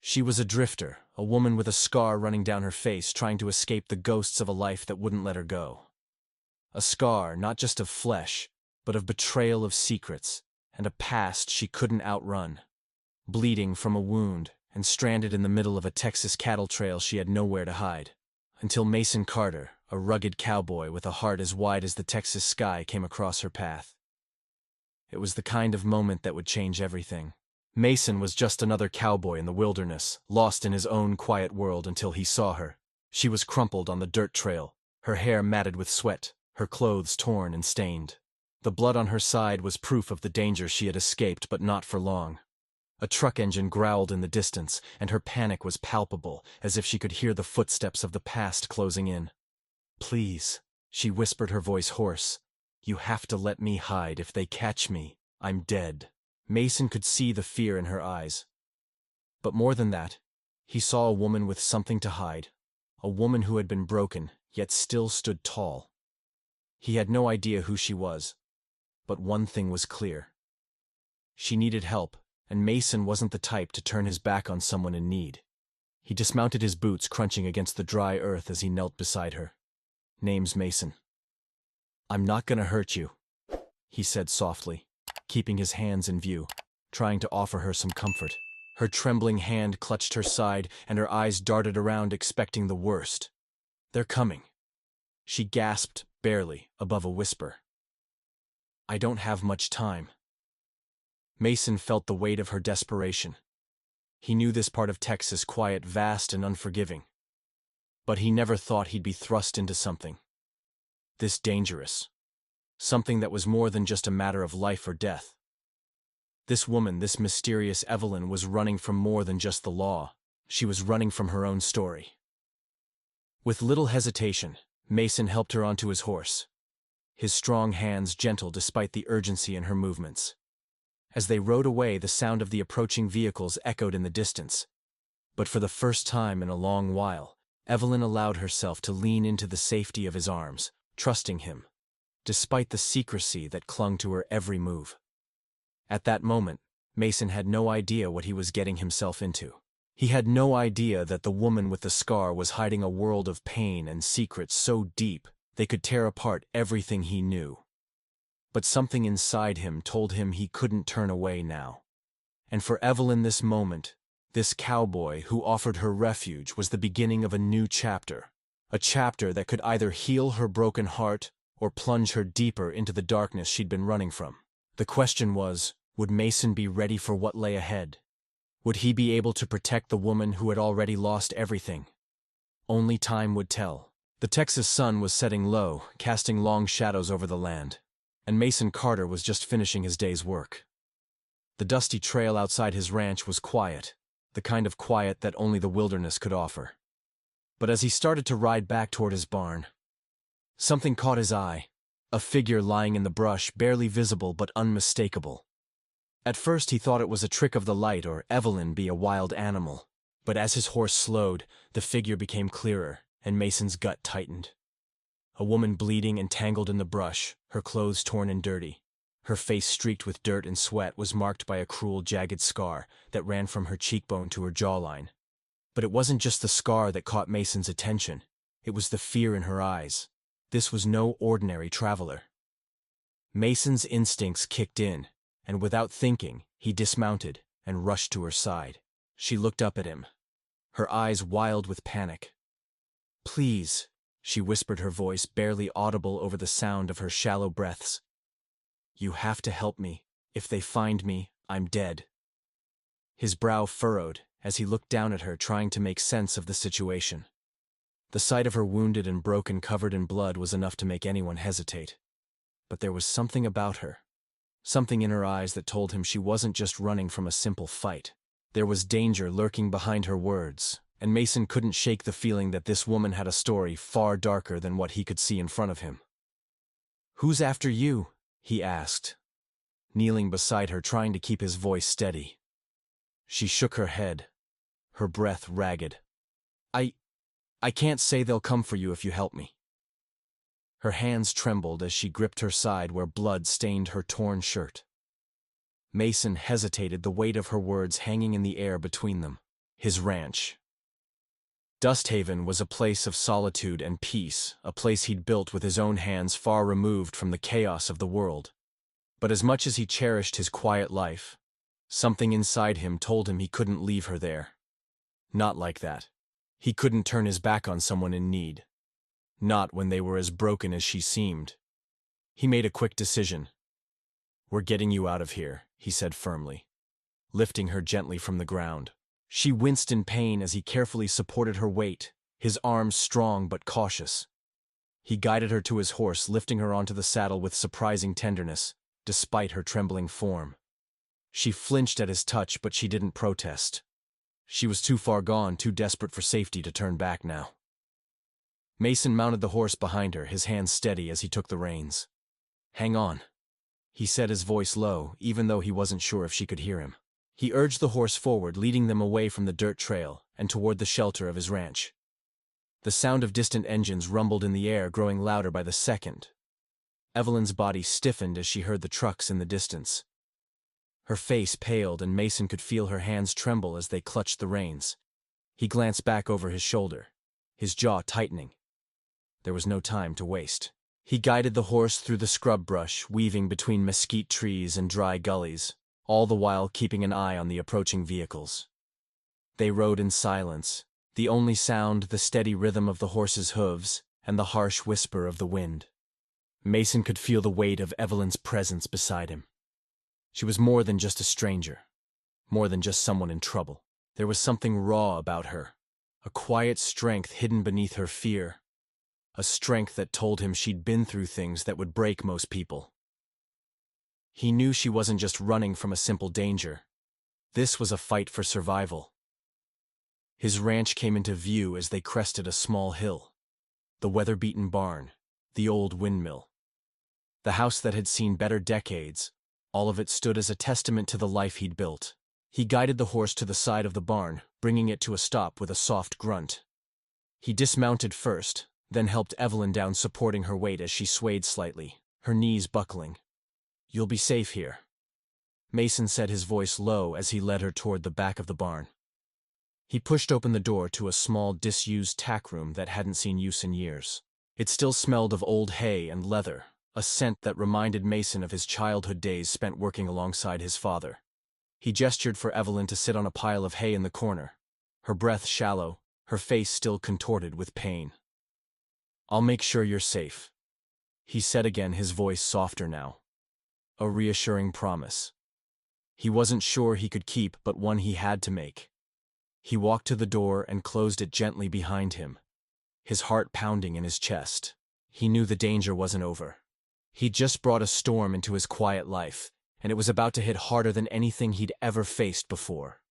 She was a drifter, a woman with a scar running down her face trying to escape the ghosts of a life that wouldn't let her go. A scar not just of flesh, but of betrayal of secrets, and a past she couldn't outrun. Bleeding from a wound, and stranded in the middle of a Texas cattle trail she had nowhere to hide. Until Mason Carter, a rugged cowboy with a heart as wide as the Texas sky, came across her path. It was the kind of moment that would change everything. Mason was just another cowboy in the wilderness, lost in his own quiet world until he saw her. She was crumpled on the dirt trail, her hair matted with sweat, her clothes torn and stained. The blood on her side was proof of the danger she had escaped, but not for long. A truck engine growled in the distance, and her panic was palpable, as if she could hear the footsteps of the past closing in. "Please," she whispered, her voice hoarse. "You have to let me hide. If they catch me, I'm dead." Mason could see the fear in her eyes. But more than that, he saw a woman with something to hide, a woman who had been broken, yet still stood tall. He had no idea who she was, but one thing was clear. She needed help, and Mason wasn't the type to turn his back on someone in need. He dismounted, his boots crunching against the dry earth as he knelt beside her. "Name's Mason. I'm not gonna hurt you," he said softly, keeping his hands in view, trying to offer her some comfort. Her trembling hand clutched her side, and her eyes darted around, expecting the worst. "They're coming," she gasped, barely above a whisper. "I don't have much time." Mason felt the weight of her desperation. He knew this part of Texas, quiet, vast, and unforgiving. But he never thought he'd be thrust into something this dangerous. Something that was more than just a matter of life or death. This woman, this mysterious Evelyn, was running from more than just the law. She was running from her own story. With little hesitation, Mason helped her onto his horse, his strong hands gentle despite the urgency in her movements. As they rode away, the sound of the approaching vehicles echoed in the distance. But for the first time in a long while, Evelyn allowed herself to lean into the safety of his arms, trusting him, despite the secrecy that clung to her every move. At that moment, Mason had no idea what he was getting himself into. He had no idea that the woman with the scar was hiding a world of pain and secrets so deep they could tear apart everything he knew. But something inside him told him he couldn't turn away now. And for Evelyn, this moment, this cowboy who offered her refuge, was the beginning of a new chapter. A chapter that could either heal her broken heart or plunge her deeper into the darkness she'd been running from. The question was, would Mason be ready for what lay ahead? Would he be able to protect the woman who had already lost everything? Only time would tell. The Texas sun was setting low, casting long shadows over the land, and Mason Carter was just finishing his day's work. The dusty trail outside his ranch was quiet, the kind of quiet that only the wilderness could offer. But as he started to ride back toward his barn, something caught his eye, a figure lying in the brush, barely visible but unmistakable. At first he thought it was a trick of the light, or Evelyn be a wild animal. But as his horse slowed, the figure became clearer, and Mason's gut tightened. A woman bleeding and tangled in the brush, her clothes torn and dirty. Her face streaked with dirt and sweat was marked by a cruel, jagged scar that ran from her cheekbone to her jawline. But it wasn't just the scar that caught Mason's attention. It was the fear in her eyes. This was no ordinary traveler. Mason's instincts kicked in, and without thinking, he dismounted and rushed to her side. She looked up at him, her eyes wild with panic. "Please," she whispered, her voice barely audible over the sound of her shallow breaths. "You have to help me. If they find me, I'm dead." His brow furrowed as he looked down at her, trying to make sense of the situation. The sight of her wounded and broken, covered in blood, was enough to make anyone hesitate. But there was something about her, something in her eyes that told him she wasn't just running from a simple fight. There was danger lurking behind her words, and Mason couldn't shake the feeling that this woman had a story far darker than what he could see in front of him. "Who's after you?" he asked, kneeling beside her, trying to keep his voice steady. She shook her head, her breath ragged. I can't say they'll come for you if you help me." Her hands trembled as she gripped her side where blood stained her torn shirt. Mason hesitated, the weight of her words hanging in the air between them. his ranch. Dusthaven was a place of solitude and peace, a place he'd built with his own hands far removed from the chaos of the world. But as much as he cherished his quiet life, something inside him told him he couldn't leave her there. Not like that. He couldn't turn his back on someone in need. Not when they were as broken as she seemed. He made a quick decision. "We're getting you out of here," he said firmly, lifting her gently from the ground. She winced in pain as he carefully supported her weight, his arms strong but cautious. He guided her to his horse, lifting her onto the saddle with surprising tenderness, despite her trembling form. She flinched at his touch, but she didn't protest. She was too far gone, too desperate for safety to turn back now. Mason mounted the horse behind her, his hands steady as he took the reins. "Hang on," he said, his voice low, even though he wasn't sure if she could hear him. He urged the horse forward, leading them away from the dirt trail and toward the shelter of his ranch. The sound of distant engines rumbled in the air, growing louder by the second. Evelyn's body stiffened as she heard the trucks in the distance. Her face paled, and Mason could feel her hands tremble as they clutched the reins. He glanced back over his shoulder, his jaw tightening. There was no time to waste. He guided the horse through the scrub brush, weaving between mesquite trees and dry gullies, all the while keeping an eye on the approaching vehicles. They rode in silence, the only sound the steady rhythm of the horse's hooves and the harsh whisper of the wind. Mason could feel the weight of Evelyn's presence beside him. She was more than just a stranger, more than just someone in trouble. There was something raw about her, a quiet strength hidden beneath her fear, a strength that told him she'd been through things that would break most people. He knew she wasn't just running from a simple danger. This was a fight for survival. His ranch came into view as they crested a small hill. The weather-beaten barn, the old windmill. The house that had seen better decades, all of it stood as a testament to the life he'd built. He guided the horse to the side of the barn, bringing it to a stop with a soft grunt. He dismounted first, then helped Evelyn down, supporting her weight as she swayed slightly, her knees buckling. "You'll be safe here," Mason said, his voice low as he led her toward the back of the barn. He pushed open the door to a small, disused tack room that hadn't seen use in years. It still smelled of old hay and leather, a scent that reminded Mason of his childhood days spent working alongside his father. He gestured for Evelyn to sit on a pile of hay in the corner, her breath shallow, her face still contorted with pain. "I'll make sure you're safe," he said again, his voice softer now. A reassuring promise. He wasn't sure he could keep, but one he had to make. He walked to the door and closed it gently behind him, his heart pounding in his chest. He knew the danger wasn't over. He'd just brought a storm into his quiet life, and it was about to hit harder than anything he'd ever faced before.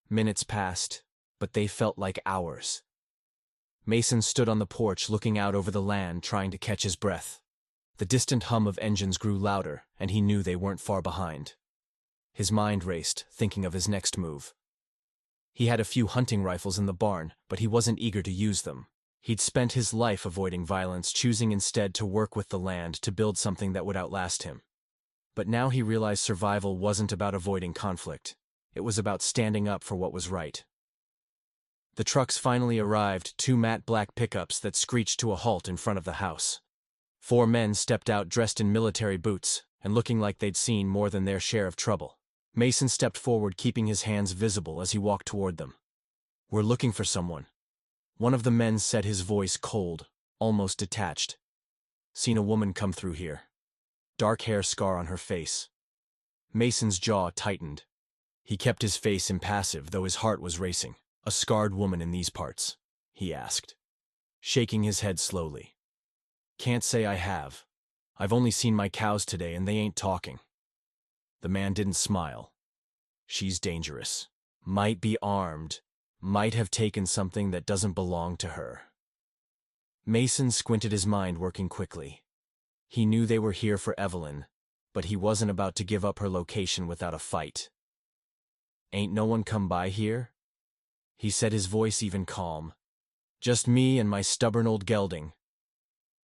Minutes passed, but they felt like hours. Mason stood on the porch, looking out over the land, trying to catch his breath. The distant hum of engines grew louder, and he knew they weren't far behind. His mind raced, thinking of his next move. He had a few hunting rifles in the barn, but he wasn't eager to use them. He'd spent his life avoiding violence, choosing instead to work with the land to build something that would outlast him. But now he realized survival wasn't about avoiding conflict. It was about standing up for what was right. The trucks finally arrived, two matte black pickups that screeched to a halt in front of the house. 4 men stepped out dressed in military boots and looking like they'd seen more than their share of trouble. Mason stepped forward, keeping his hands visible as he walked toward them. "We're looking for someone," one of the men said, his voice cold, almost detached. "Seen a woman come through here. Dark hair, scar on her face." Mason's jaw tightened. He kept his face impassive, though his heart was racing. "A scarred woman in these parts?" he asked, shaking his head slowly. "Can't say I have. I've only seen my cows today, and they ain't talking." The man didn't smile. "She's dangerous. Might be armed. Might have taken something that doesn't belong to her." Mason squinted, his mind working quickly. He knew they were here for Evelyn, but he wasn't about to give up her location without a fight. "Ain't no one come by here?" he said, his voice even calm. "Just me and my stubborn old gelding."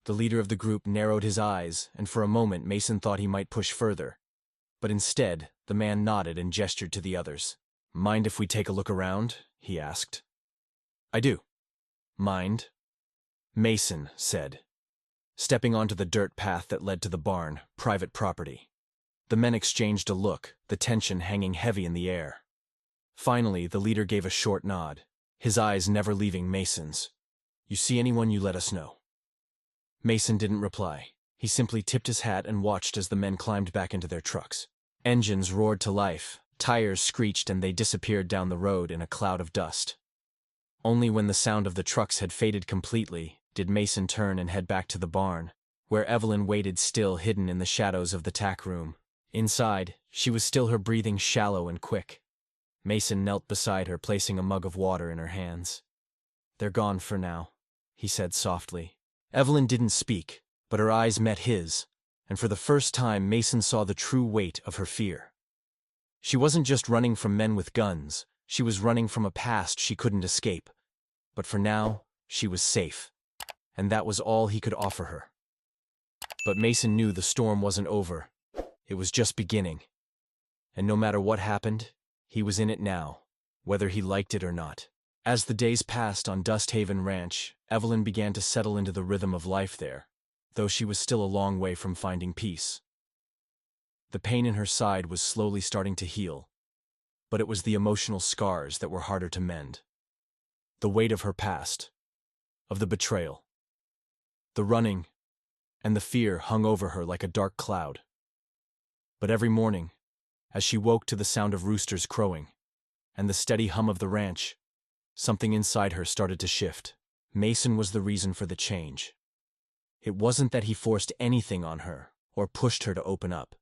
The leader of the group narrowed his eyes, and for a moment Mason thought he might push further. But instead, the man nodded and gestured to the others. "Mind if we take a look around?" he asked. I do. Mind? Mason said, stepping onto the dirt path that led to the barn, private property. The men exchanged a look, the tension hanging heavy in the air. Finally, the leader gave a short nod, his eyes never leaving Mason's. You see anyone, you let us know. Mason didn't reply. He simply tipped his hat and watched as the men climbed back into their trucks. Engines roared to life, tires screeched, and they disappeared down the road in a cloud of dust. Only when the sound of the trucks had faded completely did Mason turn and head back to the barn, where Evelyn waited still, hidden in the shadows of the tack room. Inside, she was still, her breathing shallow and quick. Mason knelt beside her, placing a mug of water in her hands. They're gone for now, he said softly. Evelyn didn't speak, but her eyes met his, and for the first time Mason saw the true weight of her fear. She wasn't just running from men with guns, she was running from a past she couldn't escape. But for now, she was safe, and that was all he could offer her. But Mason knew the storm wasn't over. It was just beginning. And no matter what happened, he was in it now, whether he liked it or not. As the days passed on Dust Haven Ranch, Evelyn began to settle into the rhythm of life there, though she was still a long way from finding peace. The pain in her side was slowly starting to heal, but it was the emotional scars that were harder to mend. The weight of her past, of the betrayal, the running, and the fear hung over her like a dark cloud. But every morning, as she woke to the sound of roosters crowing and the steady hum of the ranch, something inside her started to shift. Mason was the reason for the change. It wasn't that he forced anything on her or pushed her to open up.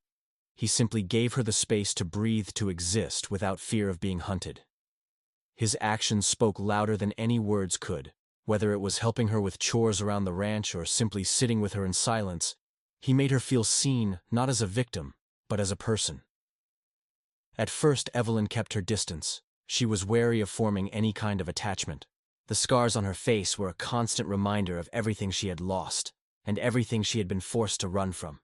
He simply gave her the space to breathe, to exist without fear of being hunted. His actions spoke louder than any words could. Whether it was helping her with chores around the ranch or simply sitting with her in silence, he made her feel seen, not as a victim, but as a person. At first, Evelyn kept her distance. She was wary of forming any kind of attachment. The scars on her face were a constant reminder of everything she had lost, and everything she had been forced to run from.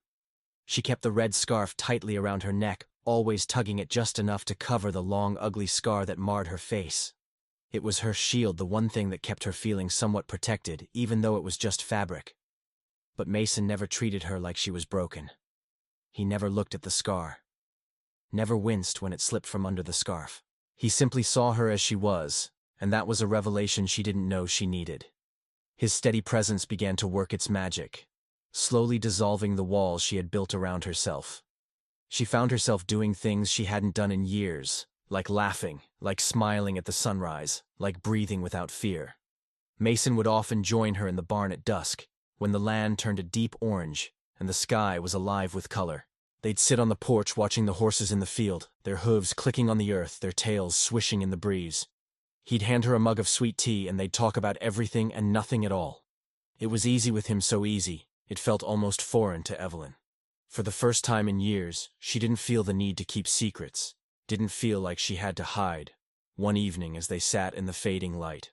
She kept the red scarf tightly around her neck, always tugging it just enough to cover the long, ugly scar that marred her face. It was her shield, the one thing that kept her feeling somewhat protected, even though it was just fabric. But Mason never treated her like she was broken. He never looked at the scar, never winced when it slipped from under the scarf. He simply saw her as she was, and that was a revelation she didn't know she needed. His steady presence began to work its magic, slowly dissolving the walls she had built around herself. She found herself doing things she hadn't done in years, like laughing, like smiling at the sunrise, like breathing without fear. Mason would often join her in the barn at dusk, when the land turned a deep orange and the sky was alive with color. They'd sit on the porch watching the horses in the field, their hooves clicking on the earth, their tails swishing in the breeze. He'd hand her a mug of sweet tea and they'd talk about everything and nothing at all. It was easy with him, so easy, it felt almost foreign to Evelyn. For the first time in years, she didn't feel the need to keep secrets, didn't feel like she had to hide. One evening as they sat in the fading light,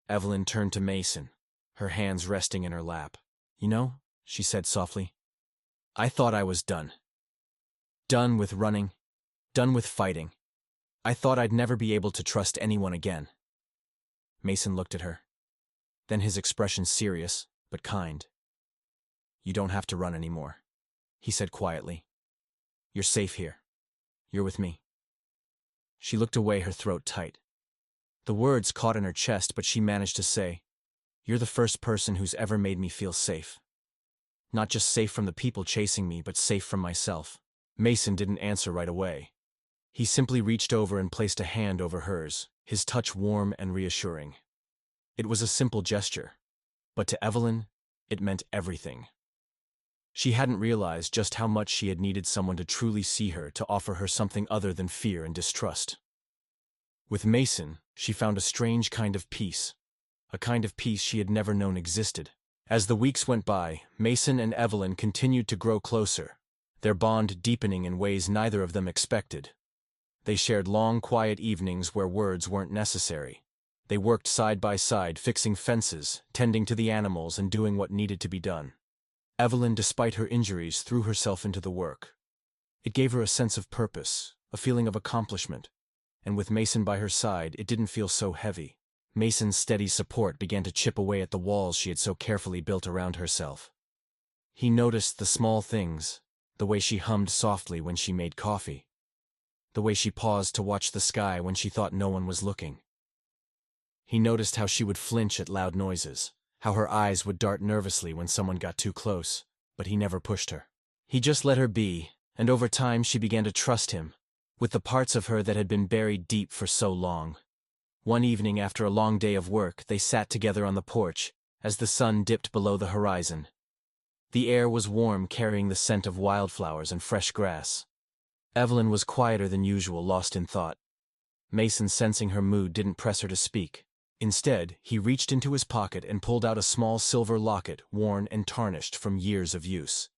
Evelyn turned to Mason, her hands resting in her lap. You know, she said softly, I thought I was done. Done with running, done with fighting. I thought I'd never be able to trust anyone again. Mason looked at her, then his expression serious, but kind. You don't have to run anymore, he said quietly. You're safe here. You're with me. She looked away, her throat tight. The words caught in her chest, but she managed to say, You're the first person who's ever made me feel safe. Not just safe from the people chasing me, but safe from myself. Mason didn't answer right away. He simply reached over and placed a hand over hers, his touch warm and reassuring. It was a simple gesture, but to Evelyn, it meant everything. She hadn't realized just how much she had needed someone to truly see her, to offer her something other than fear and distrust. With Mason, she found a strange kind of peace, a kind of peace she had never known existed. As the weeks went by, Mason and Evelyn continued to grow closer, their bond deepening in ways neither of them expected. They shared long, quiet evenings where words weren't necessary. They worked side by side, fixing fences, tending to the animals, and doing what needed to be done. Evelyn, despite her injuries, threw herself into the work. It gave her a sense of purpose, a feeling of accomplishment, and with Mason by her side, it didn't feel so heavy. Mason's steady support began to chip away at the walls she had so carefully built around herself. He noticed the small things, the way she hummed softly when she made coffee, the way she paused to watch the sky when she thought no one was looking. He noticed how she would flinch at loud noises, how her eyes would dart nervously when someone got too close, but he never pushed her. He just let her be, and over time she began to trust him, with the parts of her that had been buried deep for so long. One evening after a long day of work, they sat together on the porch, as the sun dipped below the horizon. The air was warm, carrying the scent of wildflowers and fresh grass. Evelyn was quieter than usual, lost in thought. Mason, sensing her mood, didn't press her to speak. Instead, he reached into his pocket and pulled out a small silver locket, worn and tarnished from years of use.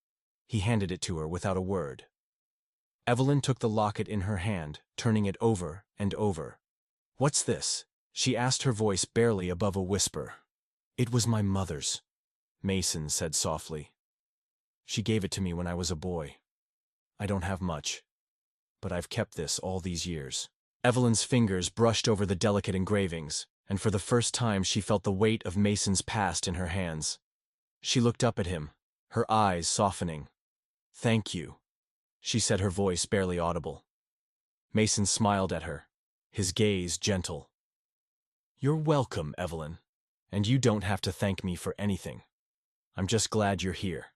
He handed it to her without a word. Evelyn took the locket in her hand, turning it over and over. "What's this?" she asked, her voice barely above a whisper. "It was my mother's," Mason said softly. "She gave it to me when I was a boy. I don't have much, but I've kept this all these years." Evelyn's fingers brushed over the delicate engravings, and for the first time she felt the weight of Mason's past in her hands. She looked up at him, her eyes softening. "Thank you," she said, her voice barely audible. Mason smiled at her, his gaze gentle. "You're welcome, Evelyn, and you don't have to thank me for anything. I'm just glad you're here."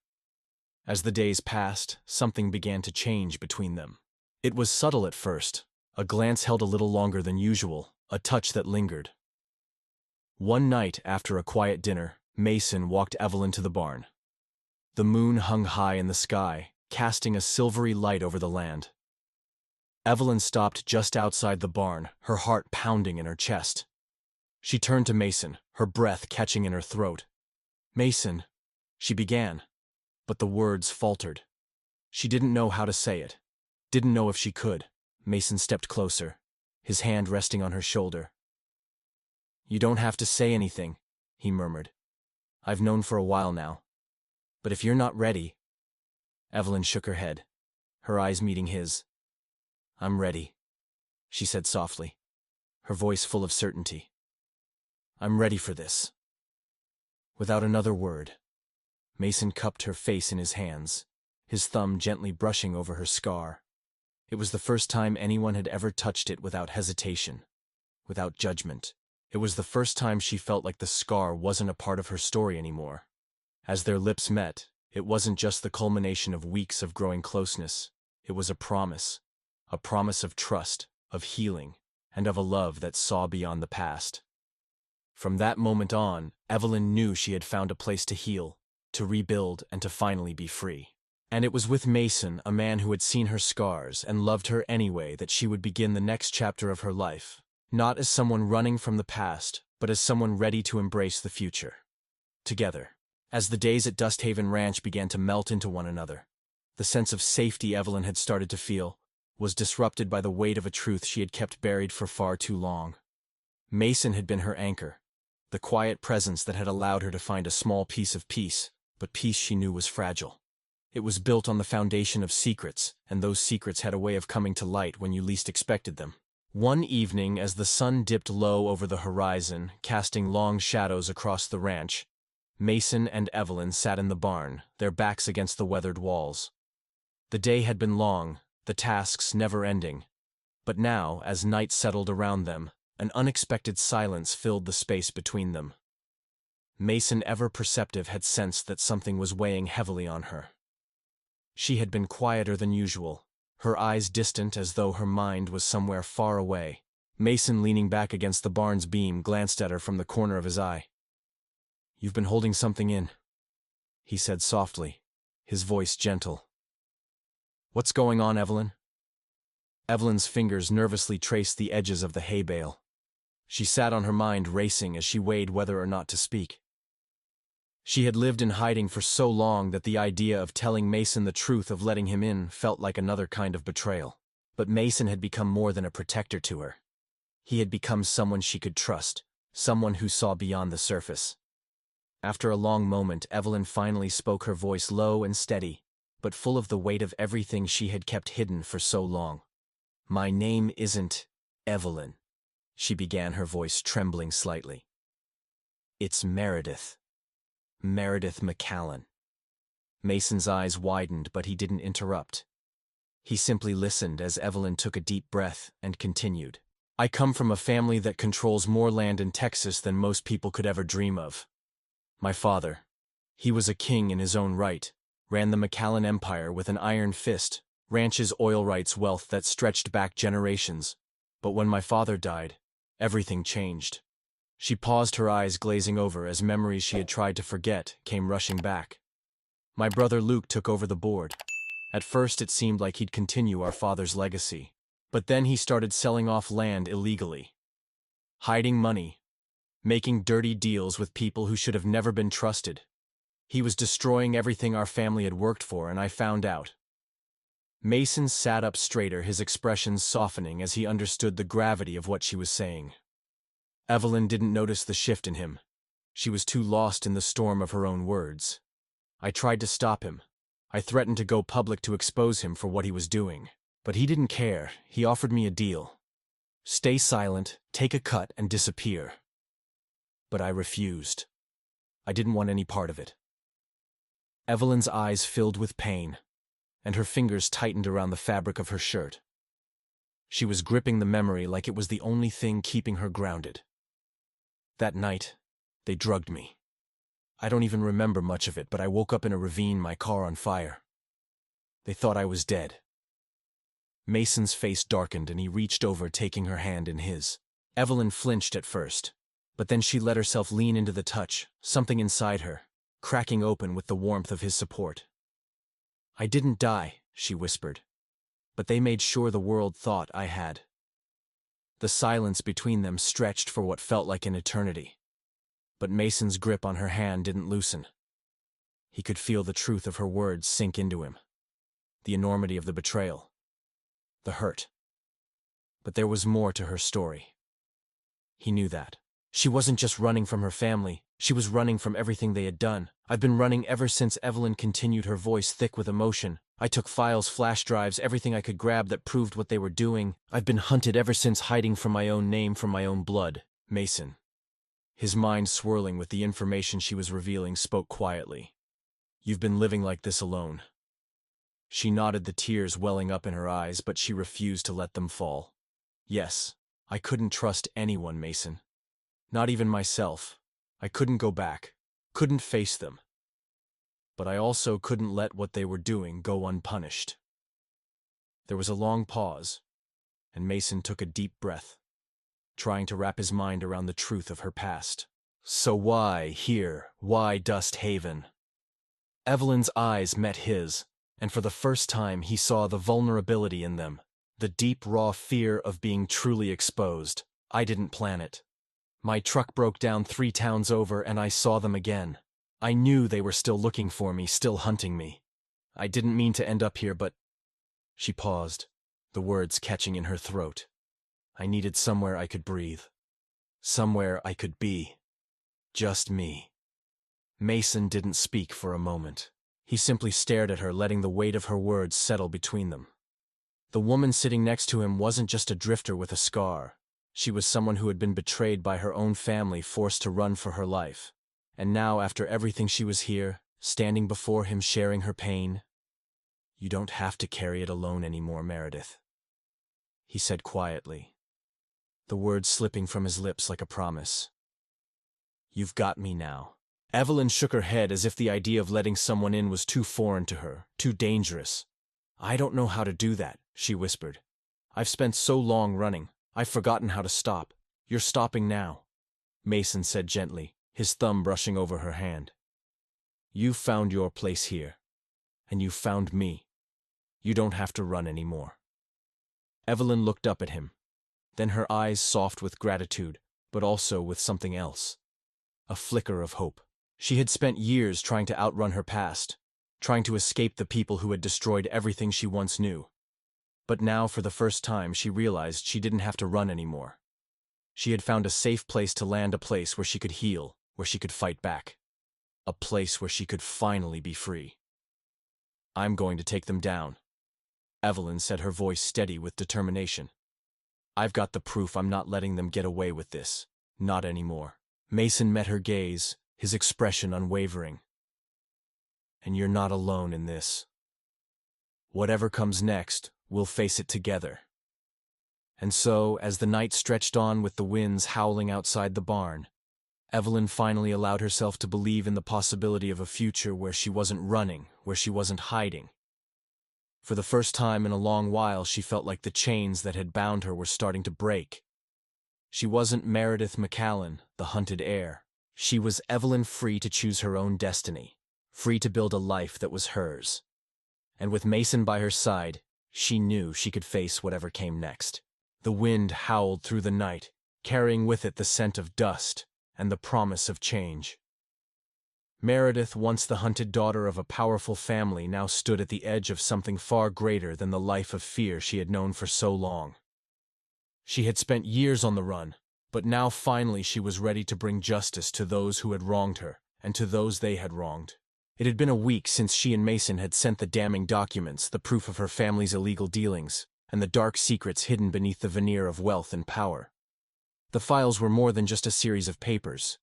As the days passed, something began to change between them. It was subtle at first, a glance held a little longer than usual, a touch that lingered. One night after a quiet dinner, Mason walked Evelyn to the barn. The moon hung high in the sky, casting a silvery light over the land. Evelyn stopped just outside the barn, her heart pounding in her chest. She turned to Mason, her breath catching in her throat. "Mason," she began, but the words faltered. She didn't know how to say it, didn't know if she could. Mason stepped closer, his hand resting on her shoulder. "You don't have to say anything," he murmured. "I've known for a while now. But if you're not ready—" Evelyn shook her head, her eyes meeting his. "I'm ready," she said softly, her voice full of certainty. "I'm ready for this." Without another word, Mason cupped her face in his hands, his thumb gently brushing over her scar. It was the first time anyone had ever touched it without hesitation, without judgment. It was the first time she felt like the scar wasn't a part of her story anymore. As their lips met, it wasn't just the culmination of weeks of growing closeness. It was a promise of trust, of healing, and of a love that saw beyond the past. From that moment on, Evelyn knew she had found a place to heal, to rebuild, and to finally be free. And it was with Mason, a man who had seen her scars and loved her anyway, that she would begin the next chapter of her life, not as someone running from the past, but as someone ready to embrace the future. Together. As the days at Dusthaven Ranch began to melt into one another, the sense of safety Evelyn had started to feel was disrupted by the weight of a truth she had kept buried for far too long. Mason had been her anchor, the quiet presence that had allowed her to find a small piece of peace, but peace she knew was fragile. It was built on the foundation of secrets, and those secrets had a way of coming to light when you least expected them. One evening, as the sun dipped low over the horizon, casting long shadows across the ranch, Mason and Evelyn sat in the barn, their backs against the weathered walls. The day had been long, the tasks never-ending, but now, as night settled around them, an unexpected silence filled the space between them. Mason, ever perceptive, had sensed that something was weighing heavily on her. She had been quieter than usual, her eyes distant as though her mind was somewhere far away. Mason, leaning back against the barn's beam, glanced at her from the corner of his eye. "You've been holding something in," he said softly, his voice gentle. "What's going on, Evelyn?" Evelyn's fingers nervously traced the edges of the hay bale. She sat on her mind racing as she weighed whether or not to speak. She had lived in hiding for so long that the idea of telling Mason the truth, of letting him in, felt like another kind of betrayal. But Mason had become more than a protector to her. He had become someone she could trust, someone who saw beyond the surface. After a long moment, Evelyn finally spoke, her voice low and steady, but full of the weight of everything she had kept hidden for so long. "My name isn't..." Evelyn, she began, her voice trembling slightly. It's Meredith. Meredith McCallan. Mason's eyes widened, but he didn't interrupt. He simply listened as Evelyn took a deep breath and continued. I come from a family that controls more land in Texas than most people could ever dream of. My father, he was a king in his own right, ran the McCallan Empire with an iron fist, ranches, oil rights, wealth that stretched back generations. But when my father died, everything changed. She paused, her eyes glazing over as memories she had tried to forget came rushing back. My brother Luke took over the board. At first it seemed like he'd continue our father's legacy, but then he started selling off land illegally, hiding money, making dirty deals with people who should have never been trusted. He was destroying everything our family had worked for, and I found out. Mason sat up straighter, his expressions softening as he understood the gravity of what she was saying. Evelyn didn't notice the shift in him. She was too lost in the storm of her own words. I tried to stop him. I threatened to go public to expose him for what he was doing. But he didn't care. He offered me a deal. Stay silent, take a cut, and disappear. But I refused. I didn't want any part of it. Evelyn's eyes filled with pain, and her fingers tightened around the fabric of her shirt. She was gripping the memory like it was the only thing keeping her grounded. That night, they drugged me. I don't even remember much of it, but I woke up in a ravine, my car on fire. They thought I was dead. Mason's face darkened and he reached over, taking her hand in his. Evelyn flinched at first, but then she let herself lean into the touch, something inside her, cracking open with the warmth of his support. I didn't die, she whispered, but they made sure the world thought I had. The silence between them stretched for what felt like an eternity. But Mason's grip on her hand didn't loosen. He could feel the truth of her words sink into him. The enormity of the betrayal. The hurt. But there was more to her story. He knew that. She wasn't just running from her family, she was running from everything they had done. I've been running ever since, Evelyn continued, her voice thick with emotion. I took files, flash drives, everything I could grab that proved what they were doing. I've been hunted ever since, hiding from my own name, from my own blood. Mason, his mind swirling with the information she was revealing, spoke quietly. You've been living like this alone. She nodded, the tears welling up in her eyes, but she refused to let them fall. Yes, I couldn't trust anyone, Mason. Not even myself. I couldn't go back, couldn't face them. But I also couldn't let what they were doing go unpunished. There was a long pause, and Mason took a deep breath, trying to wrap his mind around the truth of her past. So why here? Why Dust Haven? Evelyn's eyes met his, and for the first time he saw the vulnerability in them, the deep, raw fear of being truly exposed. I didn't plan it. My truck broke down 3 towns over, and I saw them again. I knew they were still looking for me, still hunting me. I didn't mean to end up here, but... She paused, the words catching in her throat. I needed somewhere I could breathe. Somewhere I could be. Just me. Mason didn't speak for a moment. He simply stared at her, letting the weight of her words settle between them. The woman sitting next to him wasn't just a drifter with a scar. She was someone who had been betrayed by her own family, forced to run for her life. And now, after everything, she was here, standing before him, sharing her pain. You don't have to carry it alone anymore, Meredith, he said quietly, the words slipping from his lips like a promise. You've got me now. Evelyn shook her head as if the idea of letting someone in was too foreign to her, too dangerous. I don't know how to do that, she whispered. I've spent so long running, I've forgotten how to stop. You're stopping now, Mason said gently, his thumb brushing over her hand. You found your place here, and you found me. You don't have to run anymore. Evelyn looked up at him, then her eyes soft with gratitude, but also with something else. A flicker of hope. She had spent years trying to outrun her past, trying to escape the people who had destroyed everything she once knew. But now, for the first time, she realized she didn't have to run anymore. She had found a safe place to land, a place where she could heal, where she could fight back. A place where she could finally be free. I'm going to take them down, Evelyn said, her voice steady with determination. I've got the proof. I'm not letting them get away with this. Not anymore. Mason met her gaze, his expression unwavering. And you're not alone in this. Whatever comes next, we'll face it together. And so, as the night stretched on with the winds howling outside the barn, Evelyn finally allowed herself to believe in the possibility of a future where she wasn't running, where she wasn't hiding. For the first time in a long while, she felt like the chains that had bound her were starting to break. She wasn't Meredith McCallan, the hunted heir. She was Evelyn, free to choose her own destiny, free to build a life that was hers. And with Mason by her side, she knew she could face whatever came next. The wind howled through the night, carrying with it the scent of dust and the promise of change. Meredith, once the hunted daughter of a powerful family, now stood at the edge of something far greater than the life of fear she had known for so long. She had spent years on the run, but now finally she was ready to bring justice to those who had wronged her, and to those they had wronged. It had been a week since she and Mason had sent the damning documents, the proof of her family's illegal dealings, and the dark secrets hidden beneath the veneer of wealth and power. The files were more than just a series of papers.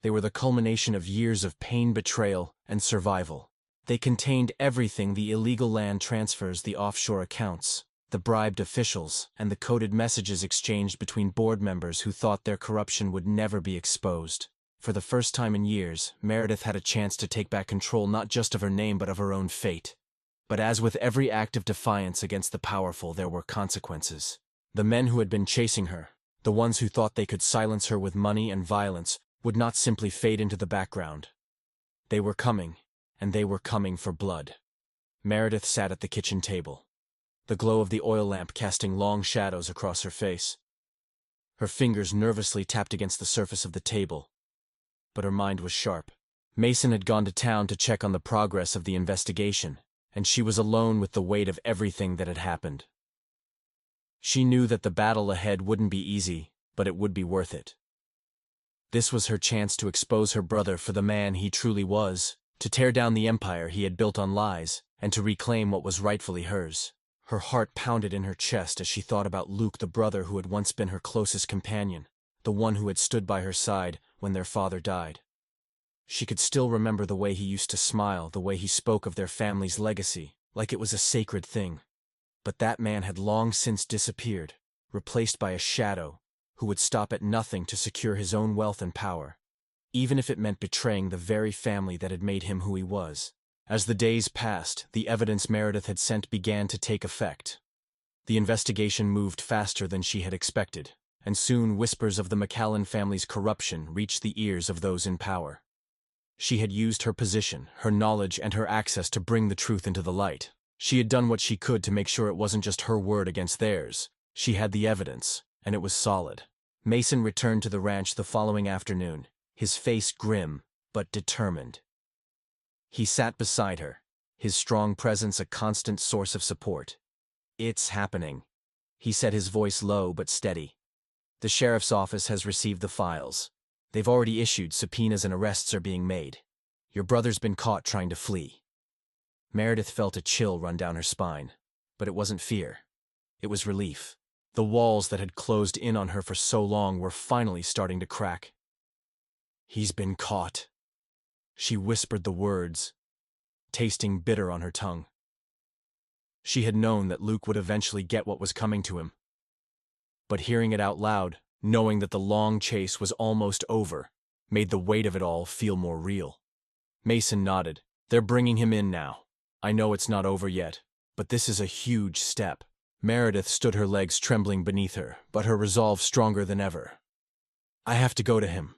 They were the culmination of years of pain, betrayal, and survival. They contained everything: the illegal land transfers, the offshore accounts, the bribed officials, and the coded messages exchanged between board members who thought their corruption would never be exposed. For the first time in years, Meredith had a chance to take back control not just of her name but of her own fate. But as with every act of defiance against the powerful, there were consequences. The men who had been chasing her, the ones who thought they could silence her with money and violence, would not simply fade into the background. They were coming, and they were coming for blood. Meredith sat at the kitchen table, the glow of the oil lamp casting long shadows across her face. Her fingers nervously tapped against the surface of the table, but her mind was sharp. Mason had gone to town to check on the progress of the investigation, and she was alone with the weight of everything that had happened. She knew that the battle ahead wouldn't be easy, but it would be worth it. This was her chance to expose her brother for the man he truly was, to tear down the empire he had built on lies, and to reclaim what was rightfully hers. Her heart pounded in her chest as she thought about Luke, the brother who had once been her closest companion, the one who had stood by her side when their father died. She could still remember the way he used to smile, the way he spoke of their family's legacy, like it was a sacred thing. But that man had long since disappeared, replaced by a shadow who would stop at nothing to secure his own wealth and power, even if it meant betraying the very family that had made him who he was. As the days passed, the evidence Meredith had sent began to take effect. The investigation moved faster than she had expected, and soon whispers of the McCallan family's corruption reached the ears of those in power. She had used her position, her knowledge, and her access to bring the truth into the light. She had done what she could to make sure it wasn't just her word against theirs. She had the evidence, and it was solid. Mason returned to the ranch the following afternoon, his face grim but determined. He sat beside her, his strong presence a constant source of support. "It's happening," he said, his voice low but steady. "The sheriff's office has received the files. They've already issued subpoenas and arrests are being made. Your brother's been caught trying to flee." Meredith felt a chill run down her spine, but it wasn't fear. It was relief. The walls that had closed in on her for so long were finally starting to crack. "He's been caught." She whispered the words, tasting bitter on her tongue. She had known that Luke would eventually get what was coming to him. But hearing it out loud, knowing that the long chase was almost over, made the weight of it all feel more real. Mason nodded. "They're bringing him in now. I know it's not over yet, but this is a huge step." Meredith stood, her legs trembling beneath her, but her resolve stronger than ever. "I have to go to him,"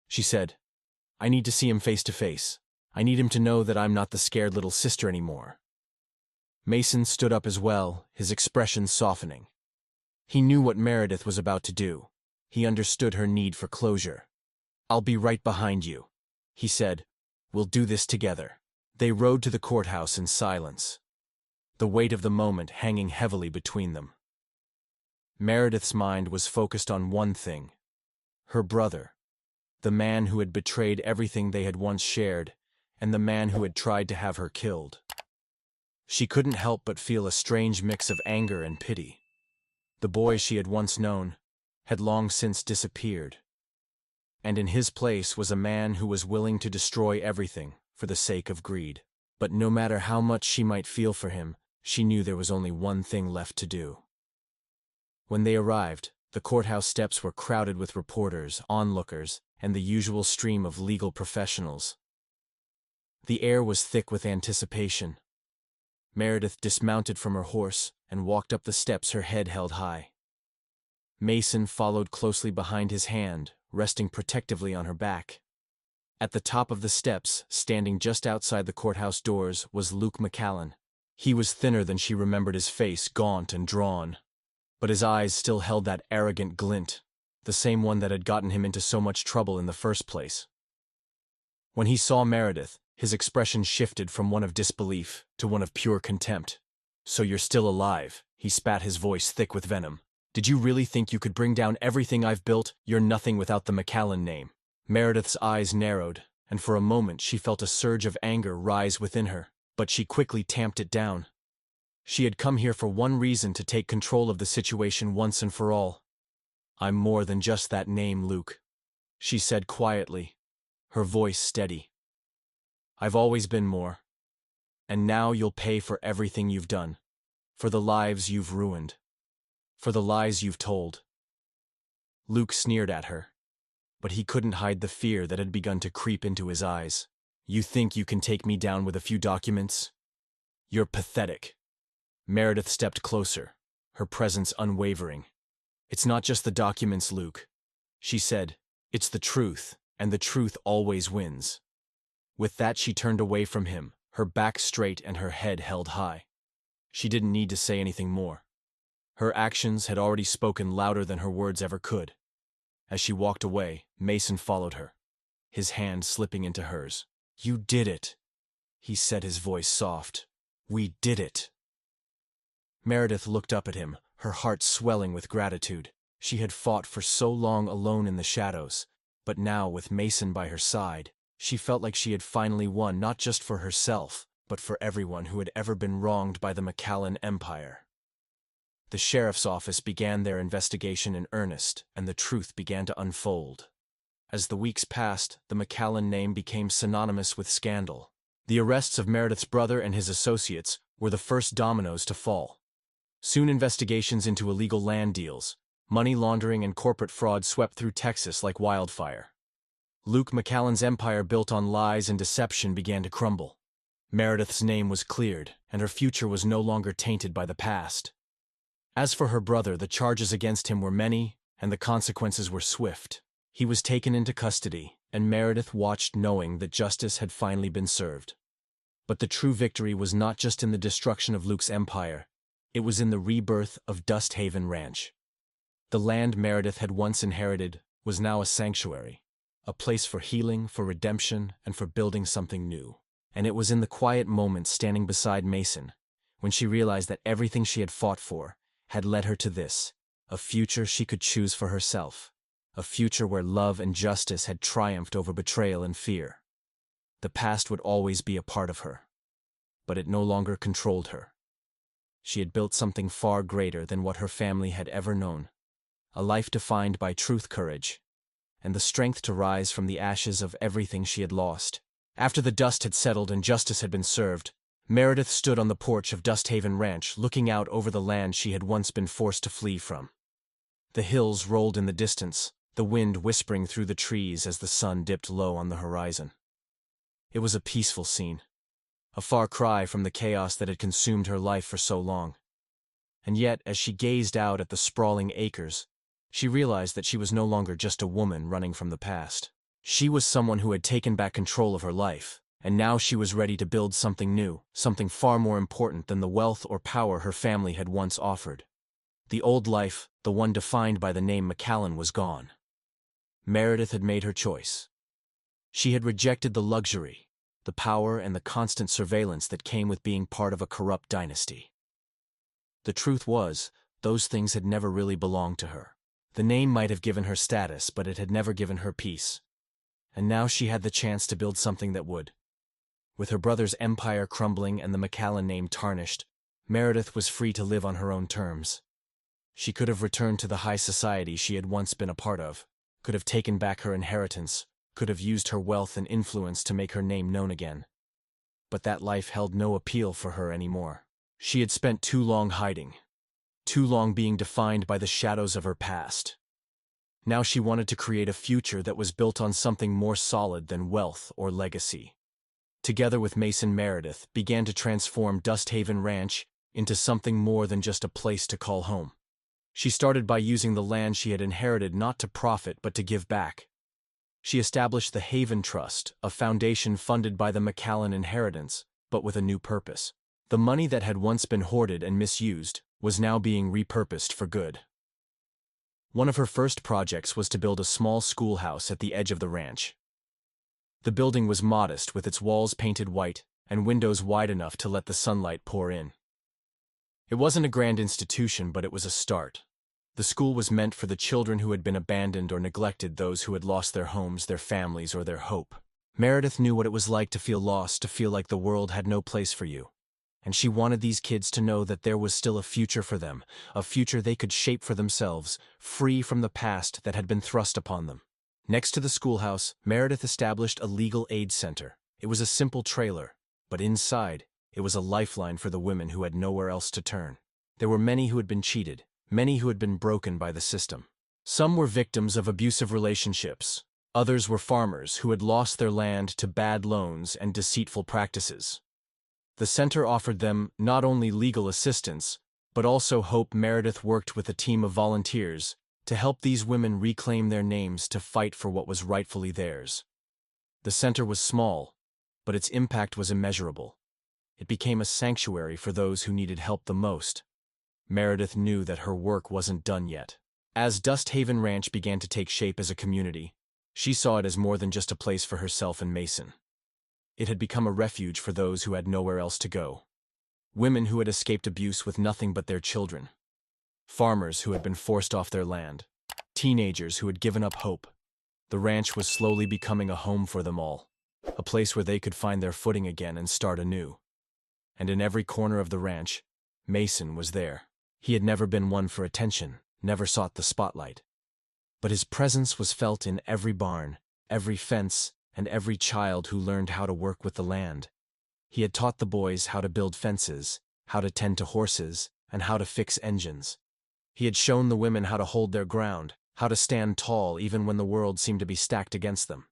she said. "I need to see him face to face. I need him to know that I'm not the scared little sister anymore." Mason stood up as well, his expression softening. He knew what Meredith was about to do. He understood her need for closure. "I'll be right behind you," he said. "We'll do this together." They rode to the courthouse in silence, the weight of the moment hanging heavily between them. Meredith's mind was focused on one thing: her brother, the man who had betrayed everything they had once shared, and the man who had tried to have her killed. She couldn't help but feel a strange mix of anger and pity. The boy she had once known had long since disappeared, and in his place was a man who was willing to destroy everything for the sake of greed. But no matter how much she might feel for him, she knew there was only one thing left to do. When they arrived, the courthouse steps were crowded with reporters, onlookers, and the usual stream of legal professionals. The air was thick with anticipation. Meredith dismounted from her horse and walked up the steps, her head held high. Mason followed closely behind, his hand resting protectively on her back. At the top of the steps, standing just outside the courthouse doors, was Luke McCallan. He was thinner than she remembered his face, gaunt and drawn. But his eyes still held that arrogant glint, the same one that had gotten him into so much trouble in the first place. When he saw Meredith, his expression shifted from one of disbelief to one of pure contempt. "So you're still alive," he spat, his voice thick with venom. "Did you really think you could bring down everything I've built? You're nothing without the McCallan name." Meredith's eyes narrowed, and for a moment she felt a surge of anger rise within her, but she quickly tamped it down. She had come here for one reason: to take control of the situation once and for all. "I'm more than just that name, Luke," she said quietly, her voice steady. "I've always been more. And now you'll pay for everything you've done, for the lives you've ruined, for the lies you've told." Luke sneered at her, but he couldn't hide the fear that had begun to creep into his eyes. "You think you can take me down with a few documents? You're pathetic." Meredith stepped closer, her presence unwavering. "It's not just the documents, Luke," she said. "It's the truth, and the truth always wins." With that, she turned away from him, her back straight and her head held high. She didn't need to say anything more. Her actions had already spoken louder than her words ever could. As she walked away, Mason followed her, his hand slipping into hers. "You did it," he said, his voice soft. "We did it." Meredith looked up at him, her heart swelling with gratitude. She had fought for so long alone in the shadows, but now, with Mason by her side, she felt like she had finally won, not just for herself, but for everyone who had ever been wronged by the McCallan empire. The sheriff's office began their investigation in earnest, and the truth began to unfold. As the weeks passed, the McCallan name became synonymous with scandal. The arrests of Meredith's brother and his associates were the first dominoes to fall. Soon investigations into illegal land deals, money laundering, and corporate fraud swept through Texas like wildfire. Luke McCallan's empire, built on lies and deception, began to crumble. Meredith's name was cleared, and her future was no longer tainted by the past. As for her brother, the charges against him were many, and the consequences were swift. He was taken into custody, and Meredith watched, knowing that justice had finally been served. But the true victory was not just in the destruction of Luke's empire. It was in the rebirth of Dust Haven Ranch. The land Meredith had once inherited was now a sanctuary, a place for healing, for redemption, and for building something new. And it was in the quiet moments standing beside Mason, when she realized that everything she had fought for had led her to this, a future she could choose for herself, a future where love and justice had triumphed over betrayal and fear. The past would always be a part of her, but it no longer controlled her. She had built something far greater than what her family had ever known, a life defined by truth, courage, and the strength to rise from the ashes of everything she had lost. After the dust had settled and justice had been served, Meredith stood on the porch of Dust Haven Ranch, looking out over the land she had once been forced to flee from. The hills rolled in the distance, the wind whispering through the trees as the sun dipped low on the horizon. It was a peaceful scene, a far cry from the chaos that had consumed her life for so long. And yet, as she gazed out at the sprawling acres, she realized that she was no longer just a woman running from the past. She was someone who had taken back control of her life, and now she was ready to build something new, something far more important than the wealth or power her family had once offered. The old life, the one defined by the name McCallan, was gone. Meredith had made her choice. She had rejected the luxury, the power, and the constant surveillance that came with being part of a corrupt dynasty. The truth was, those things had never really belonged to her. The name might have given her status, but it had never given her peace. And now she had the chance to build something that would. With her brother's empire crumbling and the McCallan name tarnished, Meredith was free to live on her own terms. She could have returned to the high society she had once been a part of, could have taken back her inheritance, could have used her wealth and influence to make her name known again. But that life held no appeal for her anymore. She had spent too long hiding, too long being defined by the shadows of her past. Now she wanted to create a future that was built on something more solid than wealth or legacy. Together with Mason, Meredith began to transform Dusthaven Ranch into something more than just a place to call home. She started by using the land she had inherited not to profit but to give back. She established the Haven Trust, a foundation funded by the McCallan inheritance, but with a new purpose. The money that had once been hoarded and misused was now being repurposed for good. One of her first projects was to build a small schoolhouse at the edge of the ranch. The building was modest, with its walls painted white and windows wide enough to let the sunlight pour in. It wasn't a grand institution, but it was a start. The school was meant for the children who had been abandoned or neglected, those who had lost their homes, their families, or their hope. Meredith knew what it was like to feel lost, to feel like the world had no place for you. And she wanted these kids to know that there was still a future for them, a future they could shape for themselves, free from the past that had been thrust upon them. Next to the schoolhouse, Meredith established a legal aid center. It was a simple trailer, but inside, it was a lifeline for the women who had nowhere else to turn. There were many who had been cheated, many who had been broken by the system. Some were victims of abusive relationships. Others were farmers who had lost their land to bad loans and deceitful practices. The center offered them not only legal assistance, but also hope. Meredith worked with a team of volunteers to help these women reclaim their names, to fight for what was rightfully theirs. The center was small, but its impact was immeasurable. It became a sanctuary for those who needed help the most. Meredith knew that her work wasn't done yet. As Dusthaven Ranch began to take shape as a community, she saw it as more than just a place for herself and Mason. It had become a refuge for those who had nowhere else to go. Women who had escaped abuse with nothing but their children. Farmers who had been forced off their land. Teenagers who had given up hope. The ranch was slowly becoming a home for them all. A place where they could find their footing again and start anew. And in every corner of the ranch, Mason was there. He had never been one for attention, never sought the spotlight. But his presence was felt in every barn, every fence, and every child who learned how to work with the land. He had taught the boys how to build fences, how to tend to horses, and how to fix engines. He had shown the women how to hold their ground, how to stand tall even when the world seemed to be stacked against them.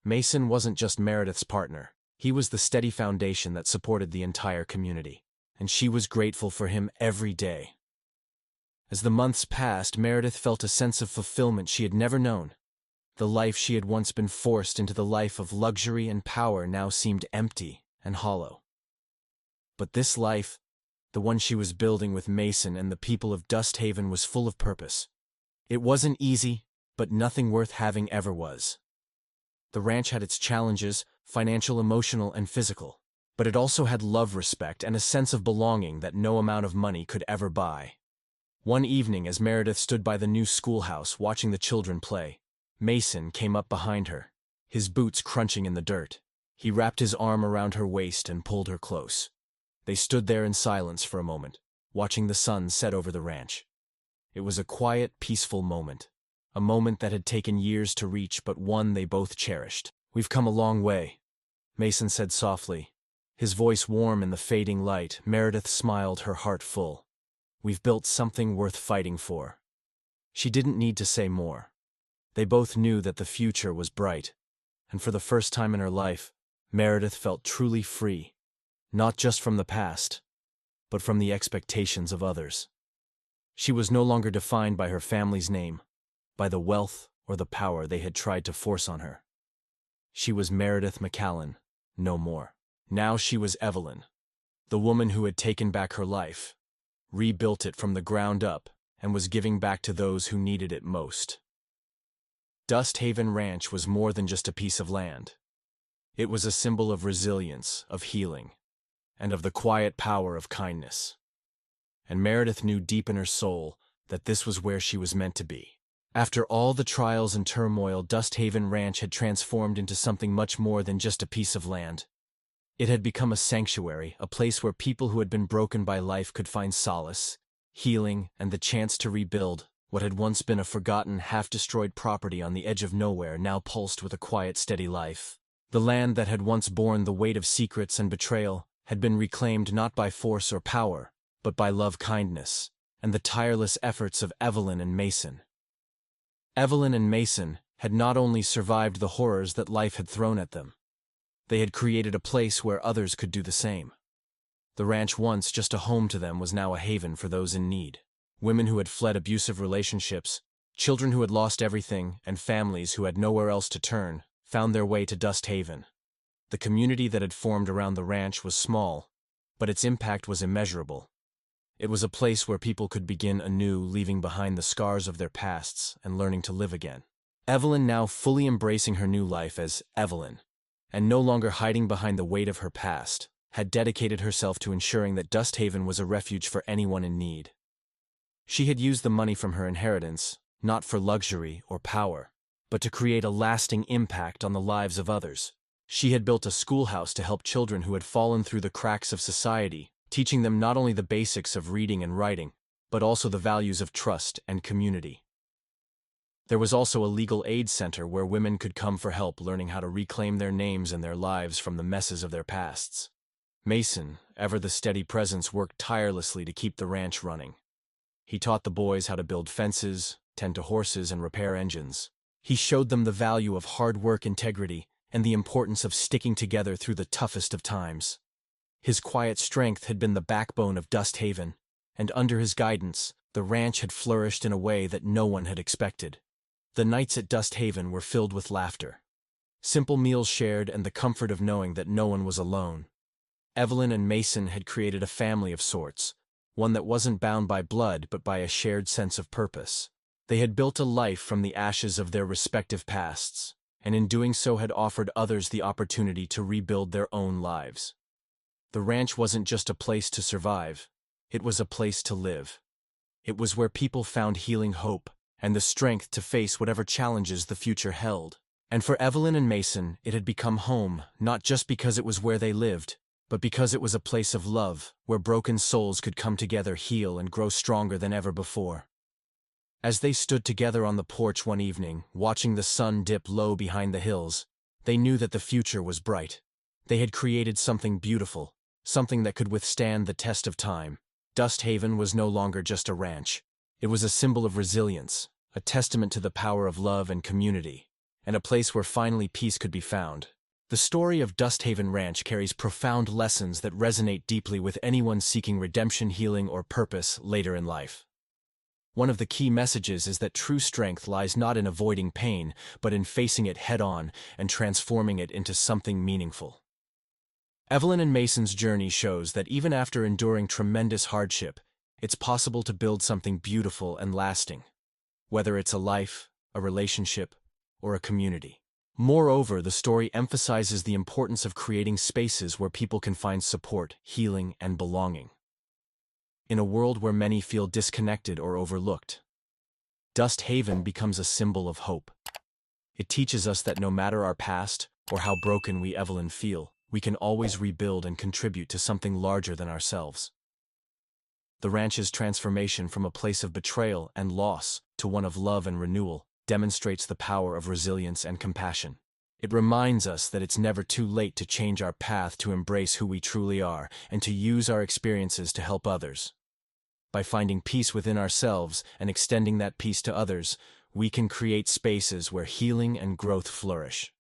Mason wasn't just Meredith's partner. He was the steady foundation that supported the entire community, and she was grateful for him every day. As the months passed, Meredith felt a sense of fulfillment she had never known. The life she had once been forced into, the life of luxury and power, now seemed empty and hollow. But this life, the one she was building with Mason and the people of Dusthaven, was full of purpose. It wasn't easy, but nothing worth having ever was. The ranch had its challenges, financial, emotional, and physical. But it also had love, respect, and a sense of belonging that no amount of money could ever buy. One evening, as Meredith stood by the new schoolhouse watching the children play, Mason came up behind her, his boots crunching in the dirt. He wrapped his arm around her waist and pulled her close. They stood there in silence for a moment, watching the sun set over the ranch. It was a quiet, peaceful moment. A moment that had taken years to reach, but one they both cherished. "We've come a long way," Mason said softly, his voice warm in the fading light. Meredith smiled, her heart full. "We've built something worth fighting for." She didn't need to say more. They both knew that the future was bright, and for the first time in her life, Meredith felt truly free, not just from the past, but from the expectations of others. She was no longer defined by her family's name, by the wealth or the power they had tried to force on her. She was Meredith McCallan, no more. Now she was Evelyn, the woman who had taken back her life, rebuilt it from the ground up, and was giving back to those who needed it most. Dusthaven Ranch was more than just a piece of land. It was a symbol of resilience, of healing, and of the quiet power of kindness. And Meredith knew deep in her soul that this was where she was meant to be. After all the trials and turmoil, Dusthaven Ranch had transformed into something much more than just a piece of land. It had become a sanctuary, a place where people who had been broken by life could find solace, healing, and the chance to rebuild. What had once been a forgotten, half-destroyed property on the edge of nowhere now pulsed with a quiet, steady life. The land that had once borne the weight of secrets and betrayal had been reclaimed not by force or power, but by love-kindness, and the tireless efforts of Evelyn and Mason. Evelyn and Mason had not only survived the horrors that life had thrown at them, they had created a place where others could do the same. The ranch, once just a home to them, was now a haven for those in need. Women who had fled abusive relationships, children who had lost everything, and families who had nowhere else to turn, found their way to Dust Haven. The community that had formed around the ranch was small, but its impact was immeasurable. It was a place where people could begin anew, leaving behind the scars of their pasts and learning to live again. Evelyn, now fully embracing her new life as Evelyn, and no longer hiding behind the weight of her past, had dedicated herself to ensuring that Dust Haven was a refuge for anyone in need. She had used the money from her inheritance, not for luxury or power, but to create a lasting impact on the lives of others. She had built a schoolhouse to help children who had fallen through the cracks of society, teaching them not only the basics of reading and writing, but also the values of trust and community. There was also a legal aid center where women could come for help learning how to reclaim their names and their lives from the messes of their pasts. Mason, ever the steady presence, worked tirelessly to keep the ranch running. He taught the boys how to build fences, tend to horses, and repair engines. He showed them the value of hard work, integrity, and the importance of sticking together through the toughest of times. His quiet strength had been the backbone of Dust Haven, and under his guidance, the ranch had flourished in a way that no one had expected. The nights at Dust Haven were filled with laughter, simple meals shared, and the comfort of knowing that no one was alone. Evelyn and Mason had created a family of sorts, one that wasn't bound by blood but by a shared sense of purpose. They had built a life from the ashes of their respective pasts, and in doing so had offered others the opportunity to rebuild their own lives. The ranch wasn't just a place to survive, it was a place to live. It was where people found healing, hope, and the strength to face whatever challenges the future held. And for Evelyn and Mason, it had become home, not just because it was where they lived, but because it was a place of love, where broken souls could come together, heal, and grow stronger than ever before. As they stood together on the porch one evening, watching the sun dip low behind the hills, they knew that the future was bright. They had created something beautiful, something that could withstand the test of time. Dust Haven was no longer just a ranch. It was a symbol of resilience, a testament to the power of love and community, and a place where finally peace could be found. The story of Dust Haven Ranch carries profound lessons that resonate deeply with anyone seeking redemption, healing, or purpose later in life. One of the key messages is that true strength lies not in avoiding pain, but in facing it head-on and transforming it into something meaningful. Evelyn and Mason's journey shows that even after enduring tremendous hardship, it's possible to build something beautiful and lasting, whether it's a life, a relationship, or a community. Moreover, the story emphasizes the importance of creating spaces where people can find support, healing, and belonging. In a world where many feel disconnected or overlooked, Dust Haven becomes a symbol of hope. It teaches us that no matter our past or how broken we Evelyn feel, we can always rebuild and contribute to something larger than ourselves. The ranch's transformation from a place of betrayal and loss to one of love and renewal demonstrates the power of resilience and compassion. It reminds us that it's never too late to change our path, to embrace who we truly are, and to use our experiences to help others. By finding peace within ourselves and extending that peace to others, we can create spaces where healing and growth flourish.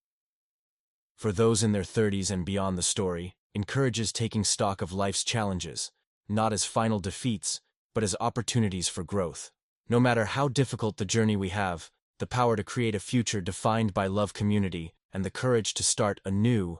For those in their 30s and beyond, the story encourages taking stock of life's challenges, not as final defeats, but as opportunities for growth. No matter how difficult the journey, we have the power to create a future defined by love, community, and the courage to start anew